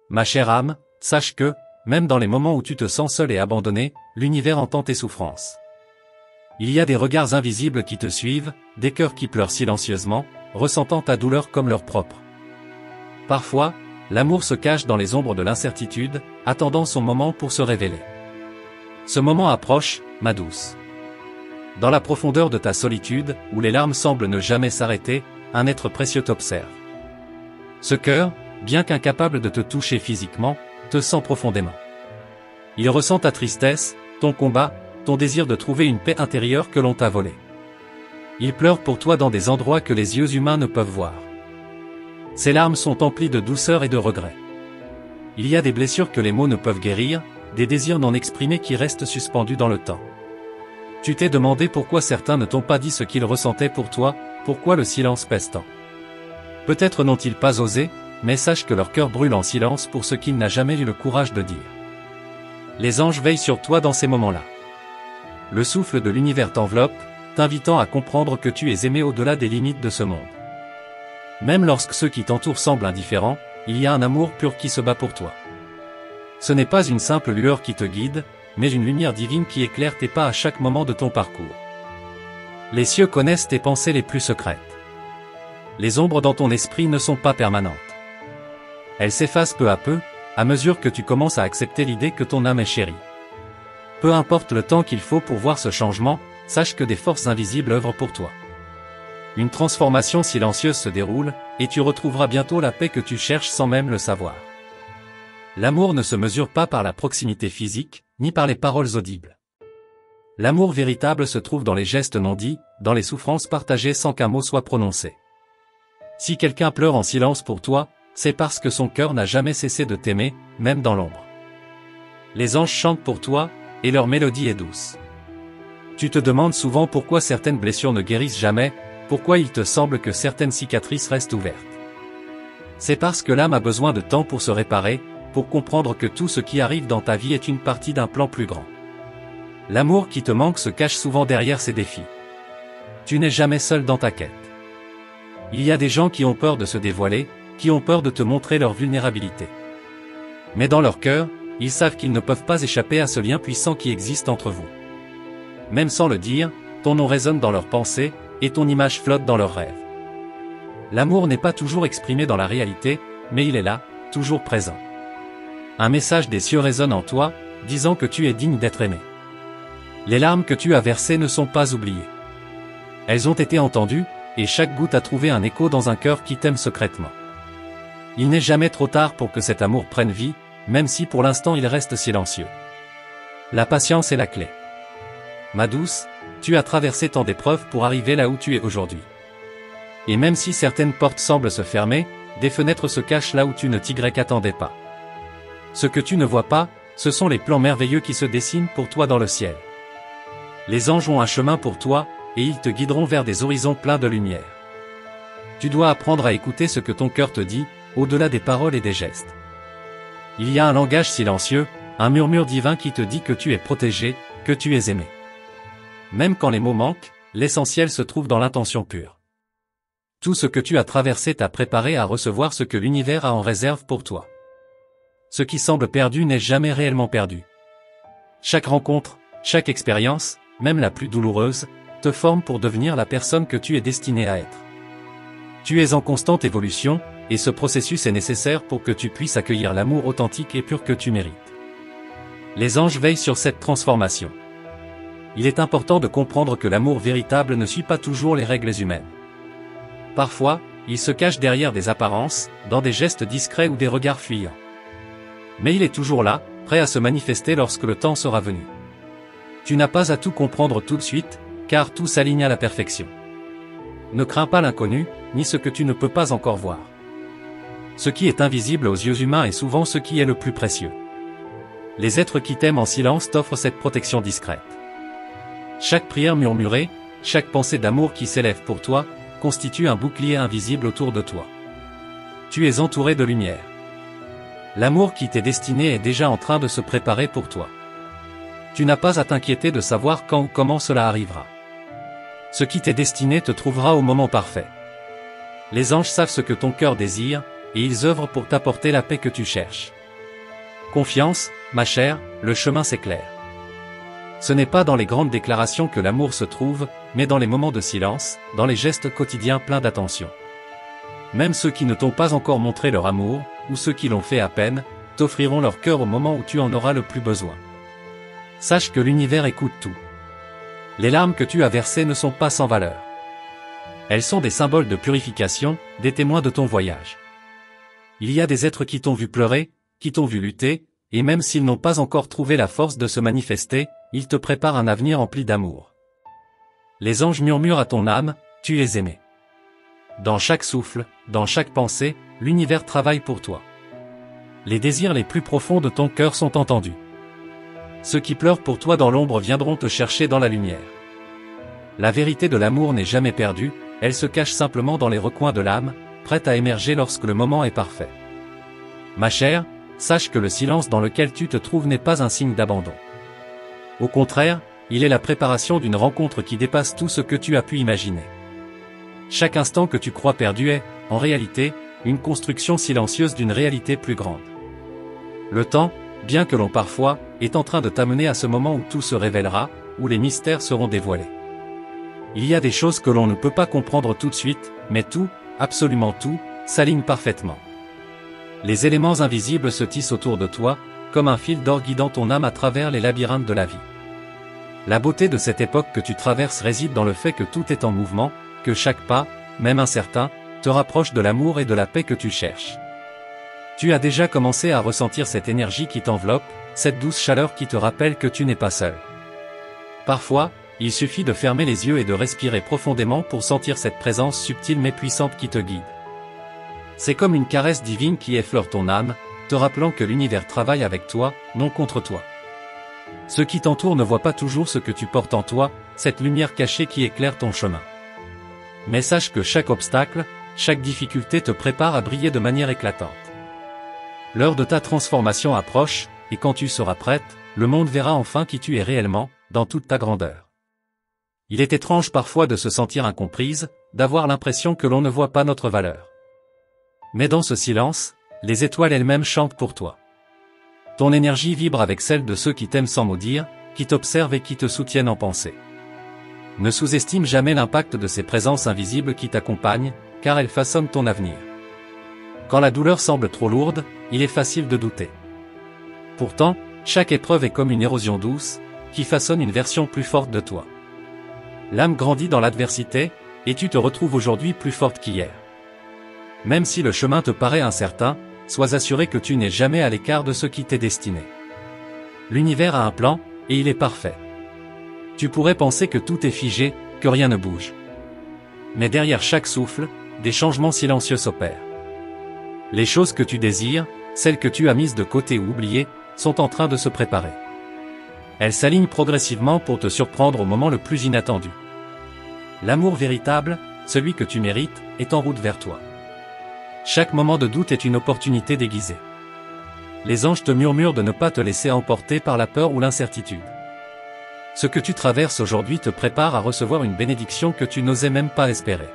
Ma chère âme, sache que, même dans les moments où tu te sens seul et abandonné, l'univers entend tes souffrances. Il y a des regards invisibles qui te suivent, des cœurs qui pleurent silencieusement, ressentant ta douleur comme leur propre. Parfois, l'amour se cache dans les ombres de l'incertitude, attendant son moment pour se révéler. Ce moment approche, ma douce. Dans la profondeur de ta solitude, où les larmes semblent ne jamais s'arrêter, un être précieux t'observe. Ce cœur, bien qu'incapable de te toucher physiquement, te sent profondément. Il ressent ta tristesse, ton combat, ton désir de trouver une paix intérieure que l'on t'a volée. Il pleure pour toi dans des endroits que les yeux humains ne peuvent voir. Ses larmes sont emplies de douceur et de regret. Il y a des blessures que les mots ne peuvent guérir, des désirs non exprimés qui restent suspendus dans le temps. Tu t'es demandé pourquoi certains ne t'ont pas dit ce qu'ils ressentaient pour toi, pourquoi le silence pèse tant. Peut-être n'ont-ils pas osé, mais sache que leur cœur brûle en silence pour ce qu'il n'a jamais eu le courage de dire. Les anges veillent sur toi dans ces moments-là. Le souffle de l'univers t'enveloppe, t'invitant à comprendre que tu es aimé au-delà des limites de ce monde. Même lorsque ceux qui t'entourent semblent indifférents, il y a un amour pur qui se bat pour toi. Ce n'est pas une simple lueur qui te guide, mais une lumière divine qui éclaire tes pas à chaque moment de ton parcours. Les cieux connaissent tes pensées les plus secrètes. Les ombres dans ton esprit ne sont pas permanentes. Elles s'effacent peu à peu, à mesure que tu commences à accepter l'idée que ton âme est chérie. Peu importe le temps qu'il faut pour voir ce changement, sache que des forces invisibles œuvrent pour toi. Une transformation silencieuse se déroule, et tu retrouveras bientôt la paix que tu cherches sans même le savoir. L'amour ne se mesure pas par la proximité physique, ni par les paroles audibles. L'amour véritable se trouve dans les gestes non dits, dans les souffrances partagées sans qu'un mot soit prononcé. Si quelqu'un pleure en silence pour toi, c'est parce que son cœur n'a jamais cessé de t'aimer, même dans l'ombre. Les anges chantent pour toi, et leur mélodie est douce. Tu te demandes souvent pourquoi certaines blessures ne guérissent jamais, pourquoi il te semble que certaines cicatrices restent ouvertes. C'est parce que l'âme a besoin de temps pour se réparer, pour comprendre que tout ce qui arrive dans ta vie est une partie d'un plan plus grand. L'amour qui te manque se cache souvent derrière ces défis. Tu n'es jamais seul dans ta quête. Il y a des gens qui ont peur de se dévoiler, qui ont peur de te montrer leur vulnérabilité. Mais dans leur cœur, ils savent qu'ils ne peuvent pas échapper à ce lien puissant qui existe entre vous. Même sans le dire, ton nom résonne dans leurs pensées, et ton image flotte dans leurs rêves. L'amour n'est pas toujours exprimé dans la réalité, mais il est là, toujours présent. Un message des cieux résonne en toi, disant que tu es digne d'être aimé. Les larmes que tu as versées ne sont pas oubliées. Elles ont été entendues, et chaque goutte a trouvé un écho dans un cœur qui t'aime secrètement. Il n'est jamais trop tard pour que cet amour prenne vie, même si pour l'instant il reste silencieux. La patience est la clé. Ma douce, tu as traversé tant d'épreuves pour arriver là où tu es aujourd'hui. Et même si certaines portes semblent se fermer, des fenêtres se cachent là où tu ne t'y attendais pas. Ce que tu ne vois pas, ce sont les plans merveilleux qui se dessinent pour toi dans le ciel. Les anges ont un chemin pour toi, et ils te guideront vers des horizons pleins de lumière. Tu dois apprendre à écouter ce que ton cœur te dit, au-delà des paroles et des gestes. Il y a un langage silencieux, un murmure divin qui te dit que tu es protégé, que tu es aimé. Même quand les mots manquent, l'essentiel se trouve dans l'intention pure. Tout ce que tu as traversé t'a préparé à recevoir ce que l'univers a en réserve pour toi. Ce qui semble perdu n'est jamais réellement perdu. Chaque rencontre, chaque expérience, même la plus douloureuse, te forme pour devenir la personne que tu es destiné à être. Tu es en constante évolution, et ce processus est nécessaire pour que tu puisses accueillir l'amour authentique et pur que tu mérites. Les anges veillent sur cette transformation. Il est important de comprendre que l'amour véritable ne suit pas toujours les règles humaines. Parfois, il se cache derrière des apparences, dans des gestes discrets ou des regards fuyants. Mais il est toujours là, prêt à se manifester lorsque le temps sera venu. Tu n'as pas à tout comprendre tout de suite, car tout s'aligne à la perfection. Ne crains pas l'inconnu, ni ce que tu ne peux pas encore voir. Ce qui est invisible aux yeux humains est souvent ce qui est le plus précieux. Les êtres qui t'aiment en silence t'offrent cette protection discrète. Chaque prière murmurée, chaque pensée d'amour qui s'élève pour toi, constitue un bouclier invisible autour de toi. Tu es entouré de lumière. L'amour qui t'est destiné est déjà en train de se préparer pour toi. Tu n'as pas à t'inquiéter de savoir quand ou comment cela arrivera. Ce qui t'est destiné te trouvera au moment parfait. Les anges savent ce que ton cœur désire, et ils œuvrent pour t'apporter la paix que tu cherches. Confiance, ma chère, le chemin s'éclaire. Ce n'est pas dans les grandes déclarations que l'amour se trouve, mais dans les moments de silence, dans les gestes quotidiens pleins d'attention. Même ceux qui ne t'ont pas encore montré leur amour, ou ceux qui l'ont fait à peine, t'offriront leur cœur au moment où tu en auras le plus besoin. Sache que l'univers écoute tout. Les larmes que tu as versées ne sont pas sans valeur. Elles sont des symboles de purification, des témoins de ton voyage. Il y a des êtres qui t'ont vu pleurer, qui t'ont vu lutter, et même s'ils n'ont pas encore trouvé la force de se manifester, ils te préparent un avenir empli d'amour. Les anges murmurent à ton âme, tu es aimé. Dans chaque souffle, dans chaque pensée, l'univers travaille pour toi. Les désirs les plus profonds de ton cœur sont entendus. Ceux qui pleurent pour toi dans l'ombre viendront te chercher dans la lumière. La vérité de l'amour n'est jamais perdue, elle se cache simplement dans les recoins de l'âme, prête à émerger lorsque le moment est parfait. Ma chère, sache que le silence dans lequel tu te trouves n'est pas un signe d'abandon. Au contraire, il est la préparation d'une rencontre qui dépasse tout ce que tu as pu imaginer. Chaque instant que tu crois perdu est, en réalité, une construction silencieuse d'une réalité plus grande. Le temps, bien que long parfois, est en train de t'amener à ce moment où tout se révélera, où les mystères seront dévoilés. Il y a des choses que l'on ne peut pas comprendre tout de suite, mais tout, absolument tout, s'aligne parfaitement. Les éléments invisibles se tissent autour de toi, comme un fil d'or guidant ton âme à travers les labyrinthes de la vie. La beauté de cette époque que tu traverses réside dans le fait que tout est en mouvement, que chaque pas, même incertain, te rapproche de l'amour et de la paix que tu cherches. Tu as déjà commencé à ressentir cette énergie qui t'enveloppe, cette douce chaleur qui te rappelle que tu n'es pas seul. Parfois, il suffit de fermer les yeux et de respirer profondément pour sentir cette présence subtile mais puissante qui te guide. C'est comme une caresse divine qui effleure ton âme, te rappelant que l'univers travaille avec toi, non contre toi. Ceux qui t'entourent ne voient pas toujours ce que tu portes en toi, cette lumière cachée qui éclaire ton chemin. Mais sache que chaque obstacle, chaque difficulté te prépare à briller de manière éclatante. L'heure de ta transformation approche, et quand tu seras prête, le monde verra enfin qui tu es réellement, dans toute ta grandeur. Il est étrange parfois de se sentir incomprise, d'avoir l'impression que l'on ne voit pas notre valeur. Mais dans ce silence, les étoiles elles-mêmes chantent pour toi. Ton énergie vibre avec celle de ceux qui t'aiment sans mot dire, qui t'observent et qui te soutiennent en pensée. Ne sous-estime jamais l'impact de ces présences invisibles qui t'accompagnent, car elles façonnent ton avenir. Quand la douleur semble trop lourde, il est facile de douter. Pourtant, chaque épreuve est comme une érosion douce, qui façonne une version plus forte de toi. L'âme grandit dans l'adversité, et tu te retrouves aujourd'hui plus forte qu'hier. Même si le chemin te paraît incertain, sois assuré que tu n'es jamais à l'écart de ce qui t'est destiné. L'univers a un plan, et il est parfait. Tu pourrais penser que tout est figé, que rien ne bouge. Mais derrière chaque souffle, des changements silencieux s'opèrent. Les choses que tu désires, celles que tu as mises de côté ou oubliées, sont en train de se préparer. Elles s'alignent progressivement pour te surprendre au moment le plus inattendu. L'amour véritable, celui que tu mérites, est en route vers toi. Chaque moment de doute est une opportunité déguisée. Les anges te murmurent de ne pas te laisser emporter par la peur ou l'incertitude. Ce que tu traverses aujourd'hui te prépare à recevoir une bénédiction que tu n'osais même pas espérer.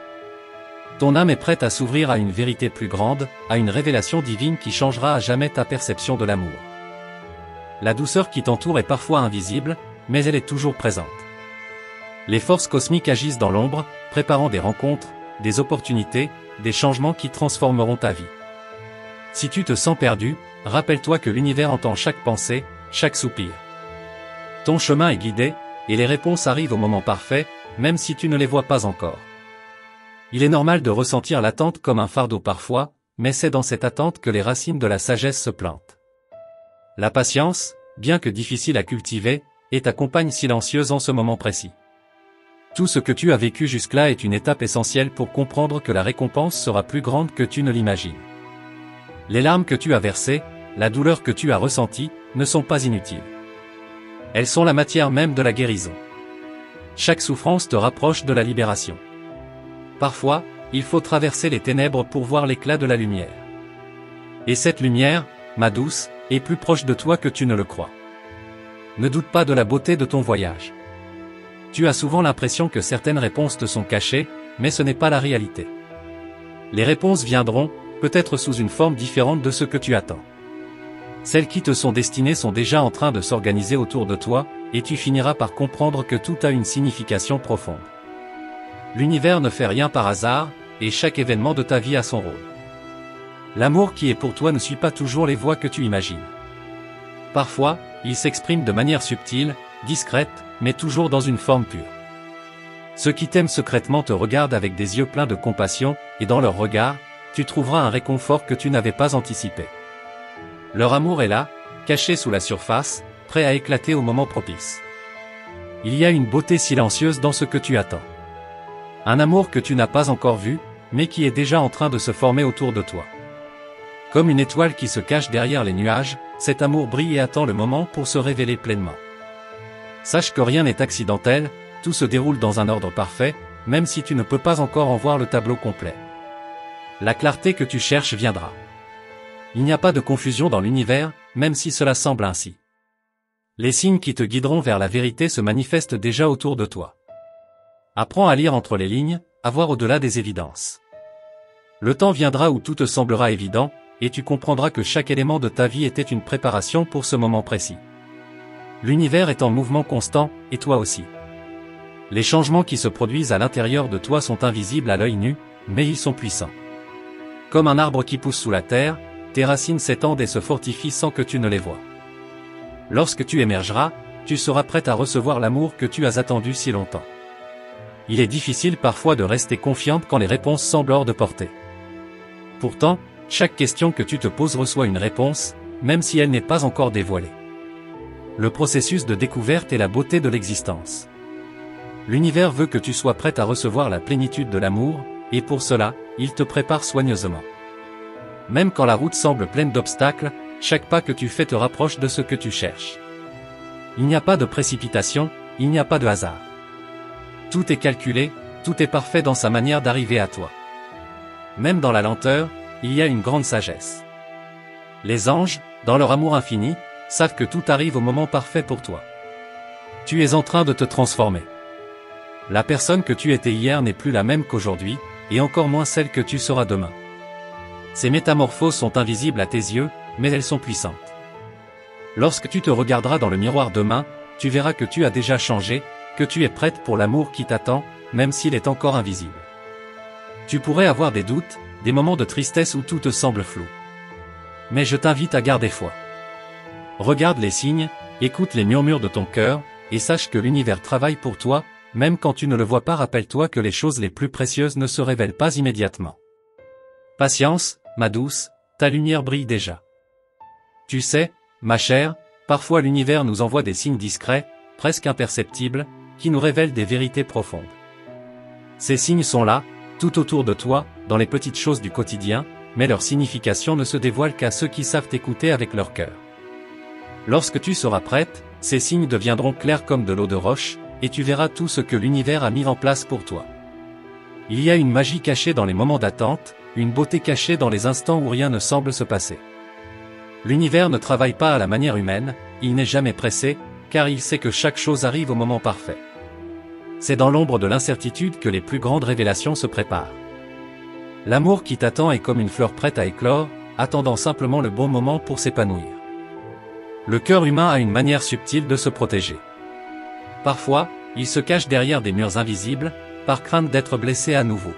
Ton âme est prête à s'ouvrir à une vérité plus grande, à une révélation divine qui changera à jamais ta perception de l'amour. La douceur qui t'entoure est parfois invisible, mais elle est toujours présente. Les forces cosmiques agissent dans l'ombre, préparant des rencontres, des opportunités, des changements qui transformeront ta vie. Si tu te sens perdu, rappelle-toi que l'univers entend chaque pensée, chaque soupir. Ton chemin est guidé, et les réponses arrivent au moment parfait, même si tu ne les vois pas encore. Il est normal de ressentir l'attente comme un fardeau parfois, mais c'est dans cette attente que les racines de la sagesse se plantent. La patience, bien que difficile à cultiver, est ta compagne silencieuse en ce moment précis. Tout ce que tu as vécu jusque-là est une étape essentielle pour comprendre que la récompense sera plus grande que tu ne l'imagines. Les larmes que tu as versées, la douleur que tu as ressentie, ne sont pas inutiles. Elles sont la matière même de la guérison. Chaque souffrance te rapproche de la libération. Parfois, il faut traverser les ténèbres pour voir l'éclat de la lumière. Et cette lumière, ma douce, est plus proche de toi que tu ne le crois. Ne doute pas de la beauté de ton voyage. Tu as souvent l'impression que certaines réponses te sont cachées, mais ce n'est pas la réalité. Les réponses viendront, peut-être sous une forme différente de ce que tu attends. Celles qui te sont destinées sont déjà en train de s'organiser autour de toi, et tu finiras par comprendre que tout a une signification profonde. L'univers ne fait rien par hasard, et chaque événement de ta vie a son rôle. L'amour qui est pour toi ne suit pas toujours les voies que tu imagines. Parfois, il s'exprime de manière subtile, discrète, mais toujours dans une forme pure. Ceux qui t'aiment secrètement te regardent avec des yeux pleins de compassion, et dans leur regard, tu trouveras un réconfort que tu n'avais pas anticipé. Leur amour est là, caché sous la surface, prêt à éclater au moment propice. Il y a une beauté silencieuse dans ce que tu attends. Un amour que tu n'as pas encore vu, mais qui est déjà en train de se former autour de toi. Comme une étoile qui se cache derrière les nuages, cet amour brille et attend le moment pour se révéler pleinement. Sache que rien n'est accidentel, tout se déroule dans un ordre parfait, même si tu ne peux pas encore en voir le tableau complet. La clarté que tu cherches viendra. Il n'y a pas de confusion dans l'univers, même si cela semble ainsi. Les signes qui te guideront vers la vérité se manifestent déjà autour de toi. Apprends à lire entre les lignes, à voir au-delà des évidences. Le temps viendra où tout te semblera évident, et tu comprendras que chaque élément de ta vie était une préparation pour ce moment précis. L'univers est en mouvement constant, et toi aussi. Les changements qui se produisent à l'intérieur de toi sont invisibles à l'œil nu, mais ils sont puissants. Comme un arbre qui pousse sous la terre, tes racines s'étendent et se fortifient sans que tu ne les vois. Lorsque tu émergeras, tu seras prête à recevoir l'amour que tu as attendu si longtemps. Il est difficile parfois de rester confiante quand les réponses semblent hors de portée. Pourtant, chaque question que tu te poses reçoit une réponse, même si elle n'est pas encore dévoilée. Le processus de découverte est la beauté de l'existence. L'univers veut que tu sois prête à recevoir la plénitude de l'amour, et pour cela, il te prépare soigneusement. Même quand la route semble pleine d'obstacles, chaque pas que tu fais te rapproche de ce que tu cherches. Il n'y a pas de précipitation, il n'y a pas de hasard. Tout est calculé, tout est parfait dans sa manière d'arriver à toi. Même dans la lenteur, il y a une grande sagesse. Les anges, dans leur amour infini, savent que tout arrive au moment parfait pour toi. Tu es en train de te transformer. La personne que tu étais hier n'est plus la même qu'aujourd'hui, et encore moins celle que tu seras demain. Ces métamorphoses sont invisibles à tes yeux, mais elles sont puissantes. Lorsque tu te regarderas dans le miroir demain, tu verras que tu as déjà changé, que tu es prête pour l'amour qui t'attend, même s'il est encore invisible. Tu pourrais avoir des doutes, des moments de tristesse où tout te semble flou. Mais je t'invite à garder foi. Regarde les signes, écoute les murmures de ton cœur, et sache que l'univers travaille pour toi, même quand tu ne le vois pas. Rappelle-toi que les choses les plus précieuses ne se révèlent pas immédiatement. Patience, ma douce, ta lumière brille déjà. Tu sais, ma chère, parfois l'univers nous envoie des signes discrets, presque imperceptibles, qui nous révèlent des vérités profondes. Ces signes sont là, tout autour de toi, dans les petites choses du quotidien, mais leur signification ne se dévoile qu'à ceux qui savent écouter avec leur cœur. Lorsque tu seras prête, ces signes deviendront clairs comme de l'eau de roche, et tu verras tout ce que l'univers a mis en place pour toi. Il y a une magie cachée dans les moments d'attente, une beauté cachée dans les instants où rien ne semble se passer. L'univers ne travaille pas à la manière humaine, il n'est jamais pressé, car il sait que chaque chose arrive au moment parfait. C'est dans l'ombre de l'incertitude que les plus grandes révélations se préparent. L'amour qui t'attend est comme une fleur prête à éclore, attendant simplement le bon moment pour s'épanouir. Le cœur humain a une manière subtile de se protéger. Parfois, il se cache derrière des murs invisibles, par crainte d'être blessé à nouveau.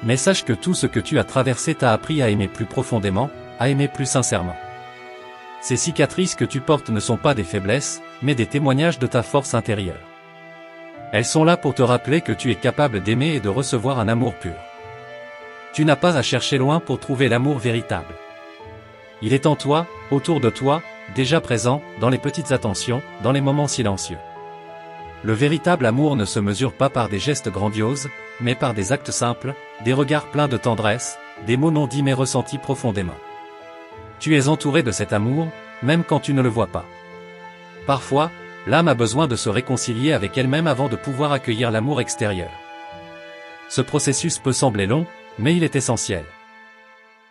Mais sache que tout ce que tu as traversé t'a appris à aimer plus profondément, à aimer plus sincèrement. Ces cicatrices que tu portes ne sont pas des faiblesses, mais des témoignages de ta force intérieure. Elles sont là pour te rappeler que tu es capable d'aimer et de recevoir un amour pur. Tu n'as pas à chercher loin pour trouver l'amour véritable. Il est en toi, autour de toi, déjà présent, dans les petites attentions, dans les moments silencieux. Le véritable amour ne se mesure pas par des gestes grandioses, mais par des actes simples, des regards pleins de tendresse, des mots non dits mais ressentis profondément. Tu es entouré de cet amour, même quand tu ne le vois pas. Parfois, l'âme a besoin de se réconcilier avec elle-même avant de pouvoir accueillir l'amour extérieur. Ce processus peut sembler long, mais il est essentiel.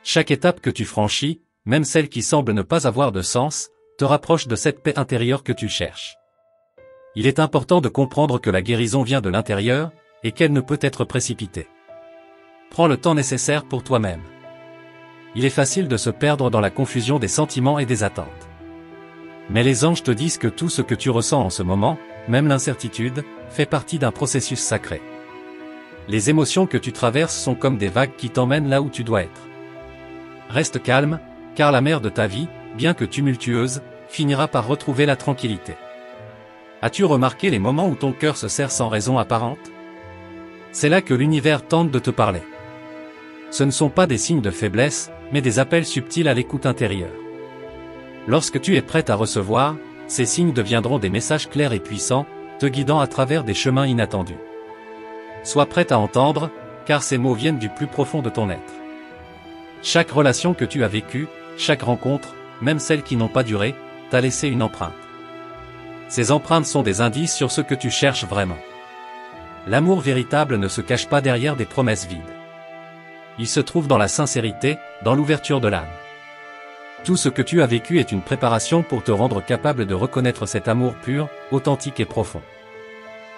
Chaque étape que tu franchis, même celle qui semble ne pas avoir de sens, te rapproche de cette paix intérieure que tu cherches. Il est important de comprendre que la guérison vient de l'intérieur, et qu'elle ne peut être précipitée. Prends le temps nécessaire pour toi-même. il est facile de se perdre dans la confusion des sentiments et des attentes. Mais les anges te disent que tout ce que tu ressens en ce moment, même l'incertitude, fait partie d'un processus sacré. Les émotions que tu traverses sont comme des vagues qui t'emmènent là où tu dois être. Reste calme, car la mer de ta vie, bien que tumultueuse, finira par retrouver la tranquillité. As-tu remarqué les moments où ton cœur se serre sans raison apparente? C'est là que l'univers tente de te parler. Ce ne sont pas des signes de faiblesse, mais des appels subtils à l'écoute intérieure. Lorsque tu es prête à recevoir, ces signes deviendront des messages clairs et puissants, te guidant à travers des chemins inattendus. Sois prête à entendre, car ces mots viennent du plus profond de ton être. Chaque relation que tu as vécue, chaque rencontre, même celles qui n'ont pas duré, t'a laissé une empreinte. Ces empreintes sont des indices sur ce que tu cherches vraiment. L'amour véritable ne se cache pas derrière des promesses vides. Il se trouve dans la sincérité, dans l'ouverture de l'âme. Tout ce que tu as vécu est une préparation pour te rendre capable de reconnaître cet amour pur, authentique et profond.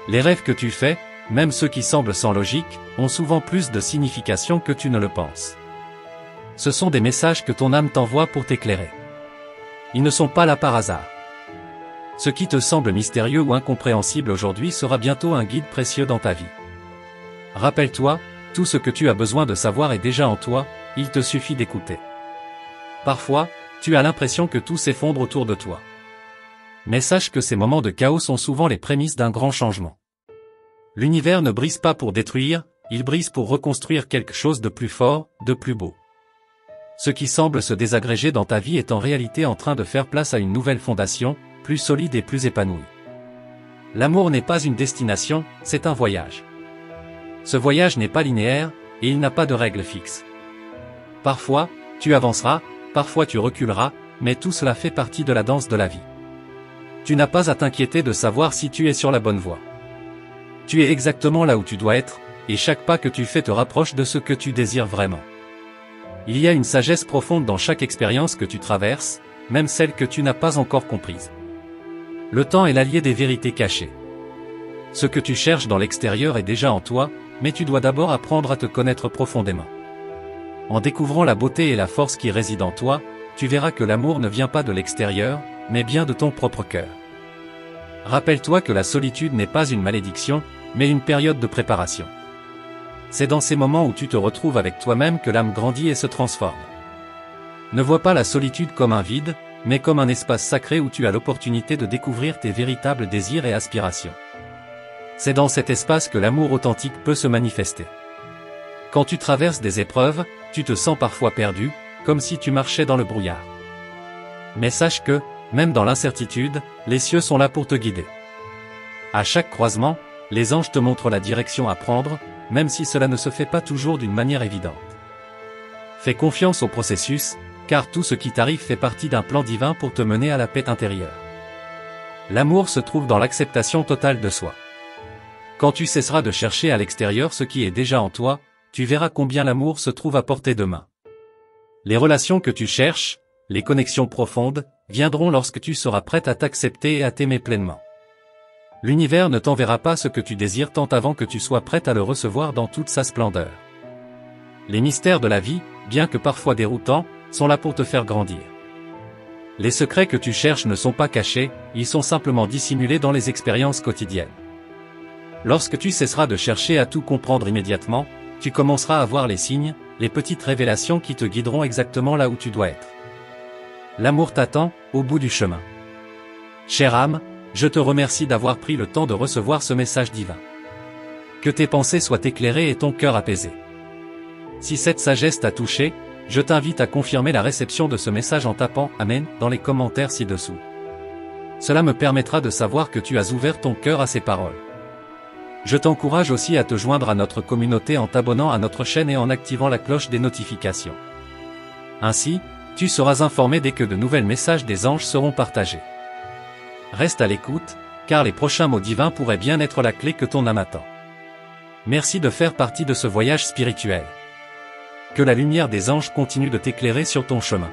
Les rêves que tu fais, même ceux qui semblent sans logique, ont souvent plus de signification que tu ne le penses. Ce sont des messages que ton âme t'envoie pour t'éclairer. Ils ne sont pas là par hasard. Ce qui te semble mystérieux ou incompréhensible aujourd'hui sera bientôt un guide précieux dans ta vie. Rappelle-toi, tout ce que tu as besoin de savoir est déjà en toi, il te suffit d'écouter. Parfois, tu as l'impression que tout s'effondre autour de toi. Mais sache que ces moments de chaos sont souvent les prémices d'un grand changement. L'univers ne brise pas pour détruire, il brise pour reconstruire quelque chose de plus fort, de plus beau. Ce qui semble se désagréger dans ta vie est en réalité en train de faire place à une nouvelle fondation, plus solide et plus épanouie. L'amour n'est pas une destination, c'est un voyage. Ce voyage n'est pas linéaire, et il n'a pas de règles fixes. Parfois, tu avanceras, parfois tu reculeras, mais tout cela fait partie de la danse de la vie. Tu n'as pas à t'inquiéter de savoir si tu es sur la bonne voie. Tu es exactement là où tu dois être, et chaque pas que tu fais te rapproche de ce que tu désires vraiment. Il y a une sagesse profonde dans chaque expérience que tu traverses, même celle que tu n'as pas encore comprise. Le temps est l'allié des vérités cachées. Ce que tu cherches dans l'extérieur est déjà en toi, mais tu dois d'abord apprendre à te connaître profondément. En découvrant la beauté et la force qui résident en toi, tu verras que l'amour ne vient pas de l'extérieur, mais bien de ton propre cœur. Rappelle-toi que la solitude n'est pas une malédiction, mais une période de préparation. C'est dans ces moments où tu te retrouves avec toi-même que l'âme grandit et se transforme. Ne vois pas la solitude comme un vide, mais comme un espace sacré où tu as l'opportunité de découvrir tes véritables désirs et aspirations. C'est dans cet espace que l'amour authentique peut se manifester. Quand tu traverses des épreuves, tu te sens parfois perdu, comme si tu marchais dans le brouillard. Mais sache que, même dans l'incertitude, les cieux sont là pour te guider. À chaque croisement, les anges te montrent la direction à prendre, même si cela ne se fait pas toujours d'une manière évidente. Fais confiance au processus, car tout ce qui t'arrive fait partie d'un plan divin pour te mener à la paix intérieure. L'amour se trouve dans l'acceptation totale de soi. Quand tu cesseras de chercher à l'extérieur ce qui est déjà en toi, tu verras combien l'amour se trouve à portée de main. Les relations que tu cherches, les connexions profondes, viendront lorsque tu seras prête à t'accepter et à t'aimer pleinement. L'univers ne t'enverra pas ce que tu désires tant avant que tu sois prête à le recevoir dans toute sa splendeur. Les mystères de la vie, bien que parfois déroutants, sont là pour te faire grandir. Les secrets que tu cherches ne sont pas cachés, ils sont simplement dissimulés dans les expériences quotidiennes. Lorsque tu cesseras de chercher à tout comprendre immédiatement, tu commenceras à voir les signes, les petites révélations qui te guideront exactement là où tu dois être. L'amour t'attend, au bout du chemin. Chère âme, je te remercie d'avoir pris le temps de recevoir ce message divin. Que tes pensées soient éclairées et ton cœur apaisé. Si cette sagesse t'a touché, je t'invite à confirmer la réception de ce message en tapant « Amen » dans les commentaires ci-dessous. Cela me permettra de savoir que tu as ouvert ton cœur à ces paroles. Je t'encourage aussi à te joindre à notre communauté en t'abonnant à notre chaîne et en activant la cloche des notifications. Ainsi, tu seras informé dès que de nouveaux messages des anges seront partagés. Reste à l'écoute, car les prochains mots divins pourraient bien être la clé que ton âme attend. Merci de faire partie de ce voyage spirituel. Que la lumière des anges continue de t'éclairer sur ton chemin.